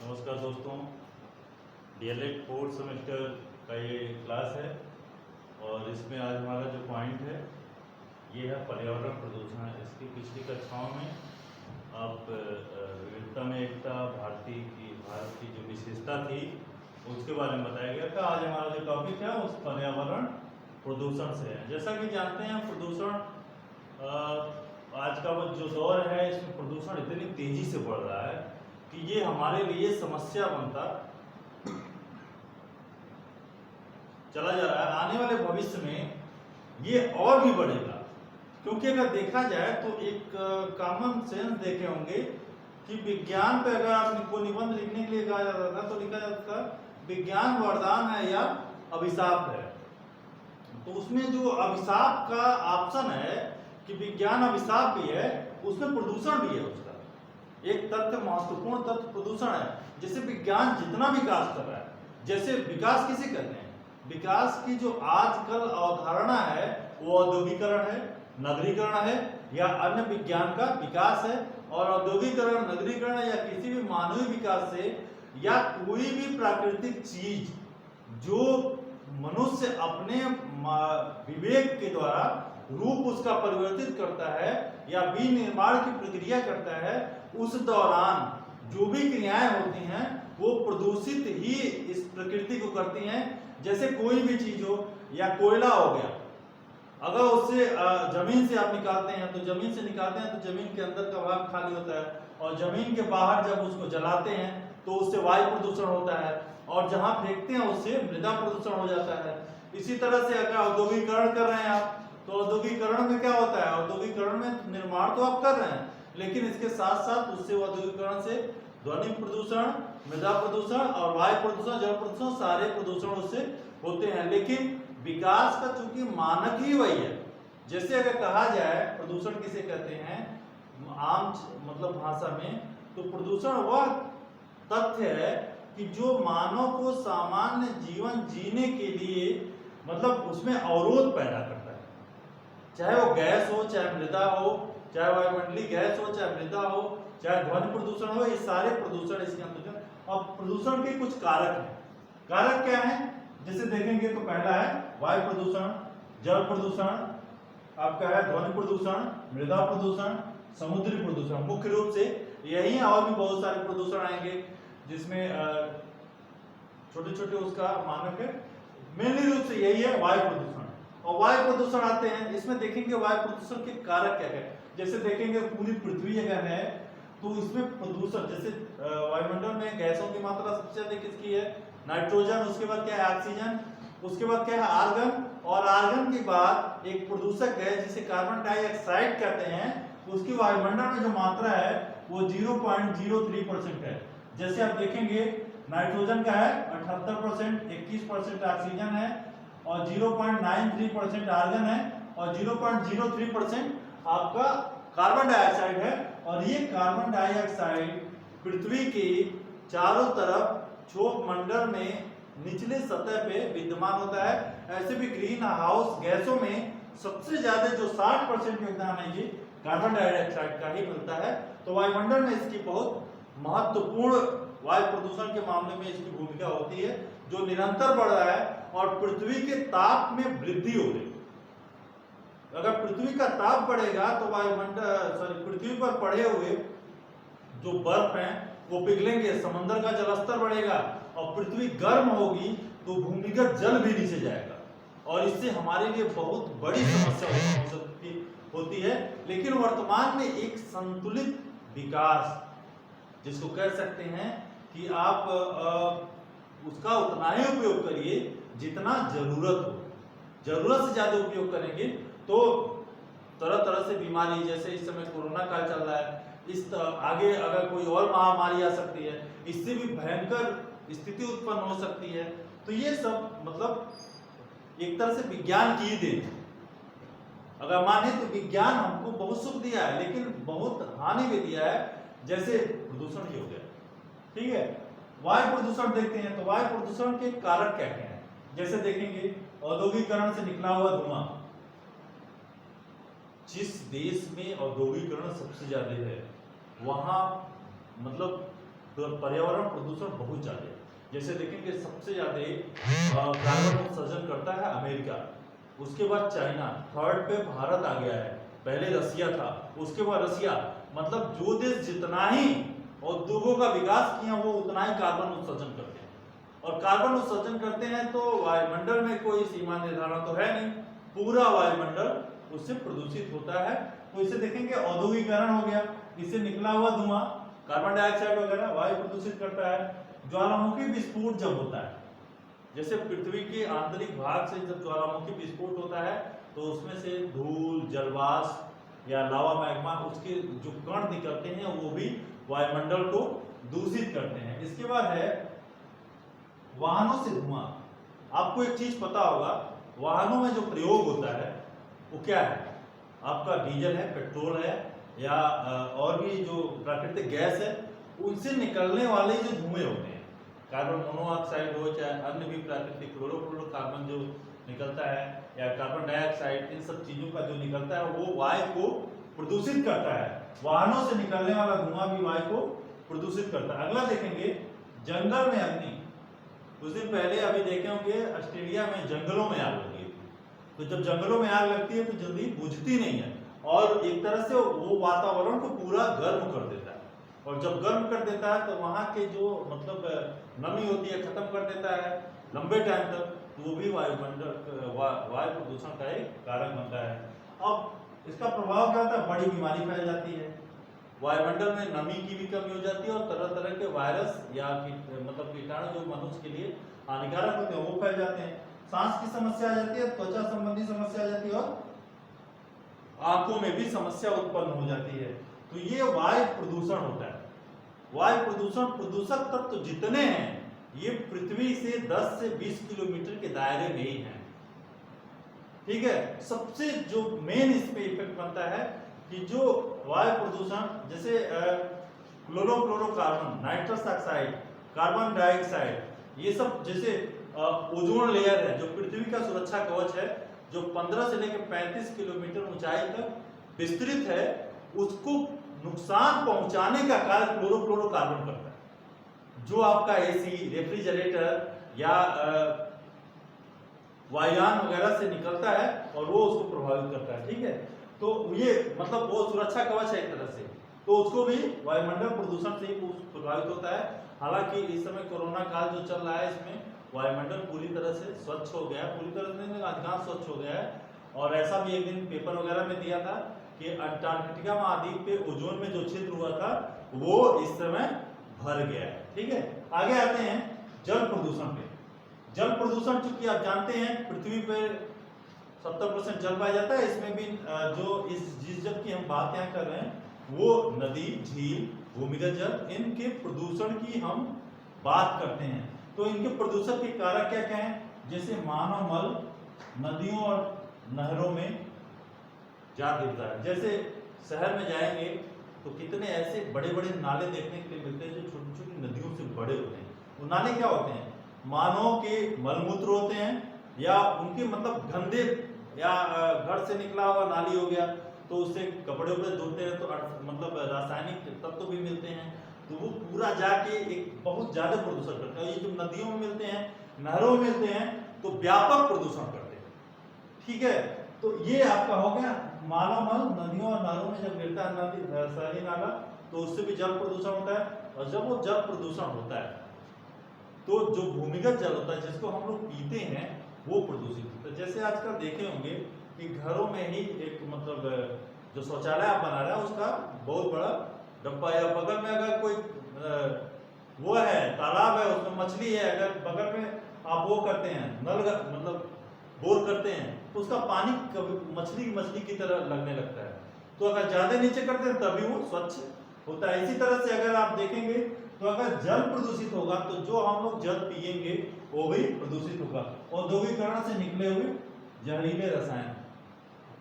नमस्कार दोस्तों, DElEd fourth semester का ये क्लास है और इसमें आज हमारा जो पॉइंट है ये है पर्यावरण प्रदूषण। इसकी पिछली कक्षाओं में आप विविधता में एकता भारत की जो विशेषता थी उसके बारे में बताया गया था। आज हमारा जो टॉपिक है उस पर्यावरण प्रदूषण से है। जैसा कि जानते हैं प्रदूषण आज का जो दौर है इसमें प्रदूषण इतनी तेजी से बढ़ रहा है कि ये हमारे लिए समस्या बनता चला जा रहा है। आने वाले भविष्य में ये और भी बढ़ेगा, क्योंकि अगर देखा जाए तो एक कॉमन सेंस देखे होंगे कि विज्ञान पे अगर आपको निबंध लिखने के लिए कहा जाता था तो लिखा जाता था विज्ञान वरदान है या अभिशाप है। तो उसमें जो अभिशाप का ऑप्शन है कि विज्ञान अभिशाप भी है, उसमें प्रदूषण भी है। उसका एक तथ्य, महत्वपूर्ण तथ्य प्रदूषण है। जैसे विज्ञान जितना विकास कर रहा है, जैसे विकास किसे कहते हैं, विकास की जो आजकल अवधारणा है वो औद्योगिकरण है, नगरीकरण है या अन्य विज्ञान का विकास है। और औद्योगिकरण, नगरीकरण या किसी भी मानवीय विकास से या कोई भी प्राकृतिक चीज जो मनुष्य अपने विवेक के द्वारा रूप उसका परिवर्तित करता है या विनिर्माण की प्रक्रिया करता है, उस दौरान जो भी क्रियाएं होती हैं वो प्रदूषित ही इस प्रकृति को करती हैं। जैसे कोई भी चीज हो या कोयला हो गया, अगर उससे जमीन से आप निकालते हैं तो जमीन से निकालते हैं तो जमीन के अंदर का भाग खाली होता है, और जमीन के बाहर जब उसको जलाते हैं तो उससे वायु प्रदूषण होता है, और जहां फेंकते हैं उससे मृदा प्रदूषण हो जाता है। इसी तरह से अगर औद्योगिकरण कर रहे हैं आप, तो औद्योगिकरण में क्या होता है, औद्योगिकरण में निर्माण तो आप कर रहे हैं, लेकिन इसके साथ साथ उससे औद्योगिकरण से ध्वनि प्रदूषण, मृदा प्रदूषण और वायु प्रदूषण, जल प्रदूषण, सारे प्रदूषण उससे होते हैं। लेकिन विकास का चूंकि मानक ही वही है। जैसे अगर कहा जाए प्रदूषण किसे कहते हैं आम मतलब भाषा में, तो प्रदूषण वह तथ्य है कि जो मानव को सामान्य जीवन जीने के लिए मतलब उसमें अवरोध पैदा करता है, चाहे वो गैस हो, चाहे मृदा हो, चाहे वायुमंडलीय गैस हो, चाहे मृदा हो, चाहे ध्वनि प्रदूषण हो, ये सारे प्रदूषण इसके अंतर्गत। और प्रदूषण के कुछ कारक हैं। कारक क्या हैं, जैसे देखेंगे तो पहला है वायु प्रदूषण, जल प्रदूषण, आपका है ध्वनि प्रदूषण, मृदा प्रदूषण, समुद्री प्रदूषण। मुख्य रूप से यही और भी बहुत सारे प्रदूषण आएंगे जिसमें छोटे छोटे उसका मानक है। मेनली रूप से यही है वायु प्रदूषण। और वायु प्रदूषण आते हैं, इसमें देखेंगे वायु प्रदूषण के कारक क्या है। जैसे देखेंगे पूरी पृथ्वी अगर है तो इसमें प्रदूषण, जैसे वायुमंडल में गैसों की मात्रा सबसे ज्यादा किसकी है, नाइट्रोजन, उसके बाद क्या है ऑक्सीजन, उसके बाद क्या है आर्गन, और आर्गन के बाद एक प्रदूषक है जिसे कार्बन डाइऑक्साइड कहते हैं, उसकी वायुमंडल में जो मात्रा है वो 0.03% है। जैसे आप देखेंगे नाइट्रोजन का है 78%, 21% ऑक्सीजन है और 0.93% आर्गन है और 0.03% आपका कार्बन डाइऑक्साइड है। और ये कार्बन डाइऑक्साइड पृथ्वी के चारों तरफ क्षोभ मंडल में निचले सतह पे विद्यमान होता है। ऐसे भी ग्रीन हाउस गैसों में सबसे ज्यादा जो 60% योगदान है ये कार्बन डाइऑक्साइड का ही मिलता है। तो वायुमंडल में इसकी बहुत महत्वपूर्ण वायु प्रदूषण के मामले में इसकी भूमिका होती है, जो निरंतर बढ़ रहा है और पृथ्वी के ताप में वृद्धि हो रही है। अगर पृथ्वी का ताप बढ़ेगा तो पृथ्वी पर पड़े हुए जो बर्फ हैं वो पिघलेंगे, समंदर का जलस्तर बढ़ेगा और पृथ्वी गर्म होगी तो भूमिगत जल भी नीचे जाएगा, और इससे हमारे लिए बहुत बड़ी समस्या होती है। लेकिन वर्तमान में एक संतुलित विकास जिसको कह सकते हैं कि आप उसका उतना ही उपयोग करिए जितना जरूरत हो। जरूरत से ज्यादा उपयोग करेंगे तो तरह तरह से बीमारी, जैसे इस समय कोरोना काल चल रहा है, इस आगे अगर कोई और महामारी आ सकती है, इससे भी भयंकर स्थिति उत्पन्न हो सकती है। तो ये सब मतलब एक तरह से विज्ञान की ही देन। अगर माने तो विज्ञान हमको बहुत सुख दिया है लेकिन बहुत हानि भी दिया है, जैसे प्रदूषण ही हो गया। ठीक है, वायु प्रदूषण देखते हैं तो वायु प्रदूषण के कारक क्या क्या हैं। जैसे देखेंगे औद्योगिकरण से निकला हुआ धुआं, जिस देश में औद्योगिकरण सबसे ज्यादा है वहां मतलब तो पर्यावरण प्रदूषण बहुत ज्यादा है। जैसे देखेंगे सबसे ज्यादा कार्बन उत्सर्जन करता है अमेरिका, उसके बाद चाइना, थर्ड पे भारत आ गया है, पहले रसिया था, उसके बाद रसिया। मतलब जो देश जितना ही उद्योगों का विकास किया वो उतना ही कार्बन उत्सर्जन करते हैं, और कार्बन उत्सर्जन करते हैं तो वायुमंडल में कोई सीमा निर्धारण तो है नहीं, पूरा वायुमंडल उससे प्रदूषित होता है। तो इसे देखेंगे औद्योगिकरण हो गया, इससे निकला हुआ धुआं कार्बन डाइऑक्साइड वगैरह वायु प्रदूषित करता है। ज्वालामुखी विस्फोट जब होता है, जैसे पृथ्वी के आंतरिक भाग से जब ज्वालामुखी विस्फोट होता है तो उसमें से धूल, जलवाष्प या लावा मैग्मा, उसके जो कण निकलते हैं वो भी वायुमंडल को दूषित करते हैं। इसके बाद है वाहनों से धुआं। आपको एक चीज पता होगा, वाहनों में जो प्रयोग होता है वो क्या है, आपका डीजल है, पेट्रोल है, या और भी जो प्राकृतिक गैस है, उनसे निकलने वाले जो धुएं होते हैं, कार्बन मोनोऑक्साइड हो चाहे अन्य भी प्राकृतिक क्लोरोफ्लोरोकार्बन जो निकलता है, या कार्बन डाइऑक्साइड, इन सब चीजों का जो निकलता है वो वायु को प्रदूषित करता है। वाहनों से निकलने वाला धुआं भी वायु को प्रदूषित करता है। अगला देखेंगे जंगल में अग्नि। कुछ दिन पहले अभी देखे होंगे ऑस्ट्रेलिया में जंगलों में आग लगी थी। तो जब जंगलों में आग लगती है तो जल्दी बुझती नहीं है, और एक तरह से वो वातावरण को पूरा गर्म कर देता है, और जब गर्म कर देता है तो वहाँ के जो मतलब नमी होती है खत्म कर देता है लंबे टाइम तक, तो वो भी वायुमंडल वायु प्रदूषण का एक कारण बनता है। अब इसका प्रभाव क्या होता है, बड़ी बीमारी फैल जाती है, वायुमंडल में नमी की भी कमी हो जाती है, और तरह तरह के वायरस या मतलब कीटाणु जो मनुष्य के लिए हानिकारक होते हैं वो फैल जाते हैं। सांस की समस्या आ जाती है, त्वचा संबंधी समस्या आ जाती है, और आंखों में भी समस्या उत्पन्न हो जाती है। तो ये वायु प्रदूषण होता है। वायु प्रदूषण, प्रदूषक तत्व जितने हैं ये पृथ्वी से 10 से 20 किलोमीटर के दायरे में ही हैं, ठीक है। सबसे जो मेन इस पे इफेक्ट बनता है कि जो वायु प्रदूषण, जैसे chlorofluorocarbon, nitrous oxide, carbon dioxide, ये सब, जैसे ओजोन लेयर है जो पृथ्वी का सुरक्षा कवच है, जो 15 से लेकर 35 किलोमीटर ऊंचाई तक विस्तृत है, उसको नुकसान पहुंचाने का कार्य क्लोरोफ्लोरोकार्बन करता है। जो आपका एसी, रेफ्रिजरेटर या वायुयान वगैरह से निकलता है और वो उसको प्रभावित करता है, ठीक है। तो ये मतलब वो सुरक्षा कवच है एक तरह से, तो उसको भी वायुमंडल प्रदूषण से ही प्रभावित होता है। हालांकि इस समय कोरोना काल जो चल रहा है इसमें वायुमंडल पूरी तरह से स्वच्छ हो गया है, पूरी तरह से नहीं, अधिकांश स्वच्छ हो गया है। और ऐसा भी एक दिन पेपर वगैरह में दिया था कि अंटार्कटिका महाद्वीप पे ओजोन में जो छिद्र हुआ था वो इस समय भर गया है, ठीक है। आगे आते हैं जल प्रदूषण पे। जल प्रदूषण चूंकि आप जानते हैं पृथ्वी पे 70% जल पाया जाता है, इसमें भी जो जिस जल की हम बात यहाँ कर रहे हैं वो नदी, झील, भूमिगत जल, इनके प्रदूषण की हम बात करते हैं। तो इनके प्रदूषण के कारक क्या क्या हैं, जैसे मानव मल नदियों और नहरों में जा गिरता है। जैसे शहर में जाएंगे तो कितने ऐसे बड़े बड़े नाले देखने के लिए मिलते हैं जो छोटी छोटी नदियों से बड़े होते हैं। वो नाले क्या होते हैं, मानव के मलमूत्र होते हैं, या उनके मतलब गंदे, या घर से निकला हुआ नाली हो गया तो उससे कपड़े उपड़े धोते हैं तो मतलब रासायनिक तत्व भी मिलते हैं, तो वो पूरा जाके एक बहुत ज्यादा प्रदूषण करते हैं। ये जो नदियों में मिलते हैं, नहरों में मिलते हैं, तो व्यापक प्रदूषण करते हैं, ठीक है। तो ये आपका हो गया मानव मल नदियों और नहरों में जब गिरता है नदी, शहरी नाला, तो उससे भी जल प्रदूषण होता है। और जब वो जल प्रदूषण होता है तो जो भूमिगत जल होता है जिसको हम लोग पीते हैं वो प्रदूषित होता है। जैसे आजकल देखे होंगे कि घरों में ही एक मतलब जो शौचालय आप बना रहे हैं उसका बहुत बड़ा डब्बा, या बगल में अगर कोई वो है तालाब है उसमें मछली है, अगर बगल में आप वो करते हैं नल मतलब बोर करते हैं तो उसका पानी मछली की तरह लगने लगता है। तो अगर ज्यादा नीचे करते हैं तभी वो स्वच्छ होता है। इसी तरह से अगर आप देखेंगे तो अगर जल प्रदूषित होगा तो जो हम लोग जल पिएंगे वो भी प्रदूषित होगा। औद्योगिकरण से निकले हुए जहरीले रसायन,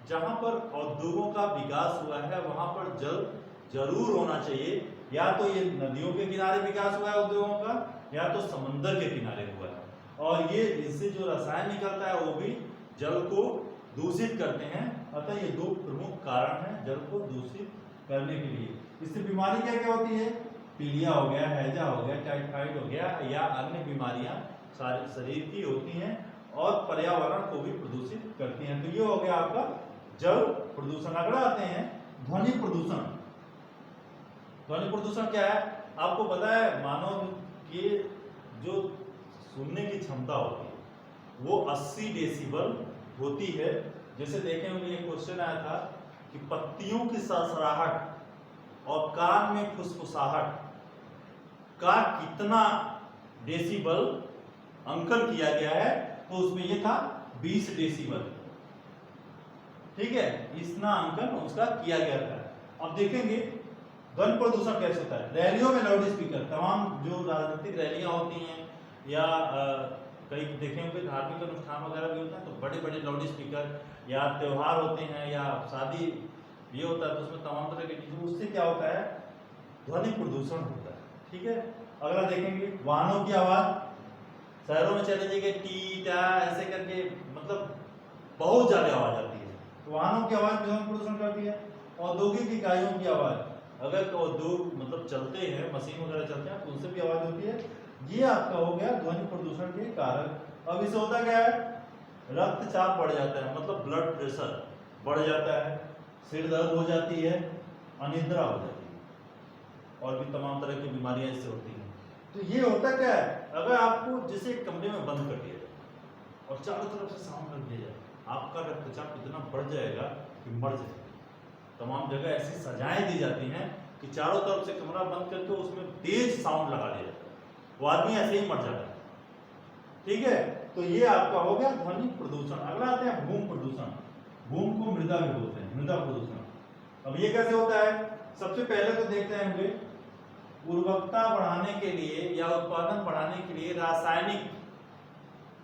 जहां पर उद्योगों का विकास हुआ है वहां पर जल जरूर होना चाहिए, या तो ये नदियों के किनारे विकास हुआ है उद्योगों का, या तो समंदर के किनारे हुआ है। और ये इससे जो रसायन निकलता है वो भी जल को दूषित करते हैं। अतः ये दो प्रमुख कारण हैं जल को दूषित करने के लिए। इससे बीमारी क्या क्या होती है, पीलिया हो गया, हैजा हो गया, टाइफाइड हो गया या अन्य बीमारियां सारे शरीर की होती हैं और पर्यावरण को भी प्रदूषित करती हैं। तो ये हो गया आपका जल प्रदूषण। अगला आते हैं ध्वनि प्रदूषण। ध्वनि प्रदूषण क्या है? आपको पता है मानव की जो सुनने की क्षमता होती है वो 80 डेसिबल होती है। जैसे देखें होंगे ये क्वेश्चन आया था कि पत्तियों की सरसराहट और कान में फुसफुसाहट का कितना डेसिबल अंकन किया गया है, तो उसमें ये था 20 डेसिबल। ठीक है, इतना अंकन उसका किया गया था। अब देखेंगे ध्वनि प्रदूषण कैसे होता है। रैलियों में लाउड स्पीकर, तमाम जो राजनीतिक रैलियां होती हैं या कई देखे होंगे धार्मिक अनुष्ठान वगैरह भी होते हैं तो बड़े बड़े लाउड स्पीकर, या त्योहार होते हैं या शादी ये होता है तो उसमें तमाम तरह की चीजें, उससे क्या होता है ध्वनि प्रदूषण होता है। ठीक है, अगला देखेंगे वाहनों की आवाज। शहरों में चले जाइए टी टा ऐसे करके मतलब बहुत ज्यादा आवाज आती है, तो वाहनों की आवाज ध्वनि प्रदूषण करती है। औद्योगिक इकाइयों की आवाज, अगर उद्योग मतलब चलते हैं, मशीन वगैरह चलते हैं तो उनसे भी आवाज होती है। ये आपका हो गया ध्वनि प्रदूषण के कारक। अब इससे होता क्या है, रक्तचाप बढ़ जाता है, मतलब ब्लड प्रेशर बढ़ जाता है, सिर दर्द हो जाती है, अनिद्रा हो जाती है और भी तमाम तरह की बीमारियां इससे होती हैं। तो ये होता क्या है, अगर आपको जैसे एक कमरे में बंद कर दिया जाए और चारों तरफ से साउंड कर दिया जाए, आपका रक्तचाप इतना बढ़ जाएगा कि मर जाएगा। तमाम जगह ऐसी सजाएं दी जाती हैं कि चारों तरफ से कमरा बंद करके उसमें तेज साउंड लगा दिया जाता है, वो आदमी ऐसे ही मर जाता है। ठीक है, तो ये आपका हो गया ध्वनि प्रदूषण। अगला आते हैं भूमि प्रदूषण। भूमि को मृदा भी बोलते हैं, मृदा प्रदूषण। अब ये कैसे होता है, सबसे पहले तो देखते हैं हम लोग उर्वरकता बढ़ाने के लिए या उत्पादन बढ़ाने के लिए रासायनिक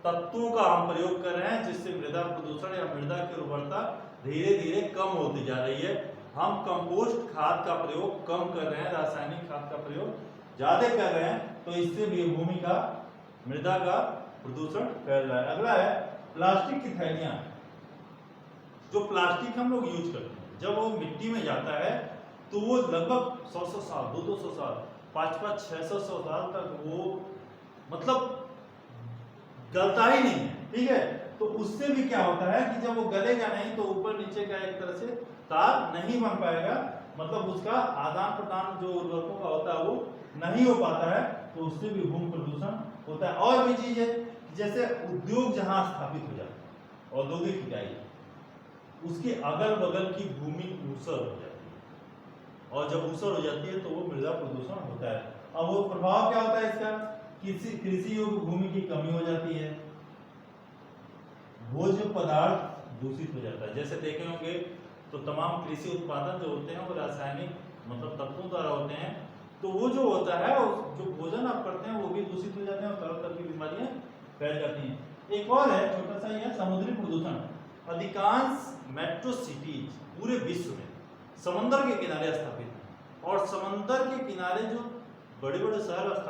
तत्वों का हम प्रयोग कर रहे हैं, जिससे मृदा प्रदूषण या मृदा की उर्वरता धीरे धीरे कम होती जा रही है। हम कंपोस्ट खाद का प्रयोग कम कर रहे हैं, रासायनिक खाद का प्रयोग ज्यादा कर रहे हैं, तो इससे भी भूमि का मृदा का प्रदूषण फैल रहा है। अगला है प्लास्टिक की थैलियां। जो प्लास्टिक हम लोग यूज करते हैं जब वो मिट्टी में जाता है तो वो लगभग 100 साल 200 साल 500 600 साल तक वो मतलब गलता ही नहीं है। ठीक है, तो उससे भी क्या होता है कि जब वो गलेगा नहीं तो ऊपर नीचे का एक तरह से तार नहीं बन पाएगा, मतलब उसका आदान प्रदान जो उर्वरकों का होता है वो नहीं हो पाता है, तो उससे भी भूमि प्रदूषण होता है। और भी चीज है जैसे उद्योग जहां स्थापित हो जाता है, औद्योगिक इकाई, उसके अगल बगल की भूमि ऊसर हो जाती है, और जब ऊसर हो जाती है तो वो मृदा प्रदूषण होता है। अब वो प्रभाव क्या होता है इसका, कृषि योग्य भूमि की कमी हो जाती है, भोज्य पदार्थ दूषित हो जाता है। जैसे देखे होंगे तो तमाम कृषि उत्पादन जो होते हैं वो रासायनिक मतलब तत्वों द्वारा होते हैं, तो वो जो होता है जो भोजन आप करते हैं वो भी दूषित हो जाते हैं और तरह तरह की बीमारियां फैल जाती हैं। एक और है छोटा सा, यह समुद्री प्रदूषण। अधिकांश मेट्रो सिटीज पूरे विश्व में समंदर के किनारे स्थापित हैं, और समंदर के किनारे जो बड़े बड़े शहर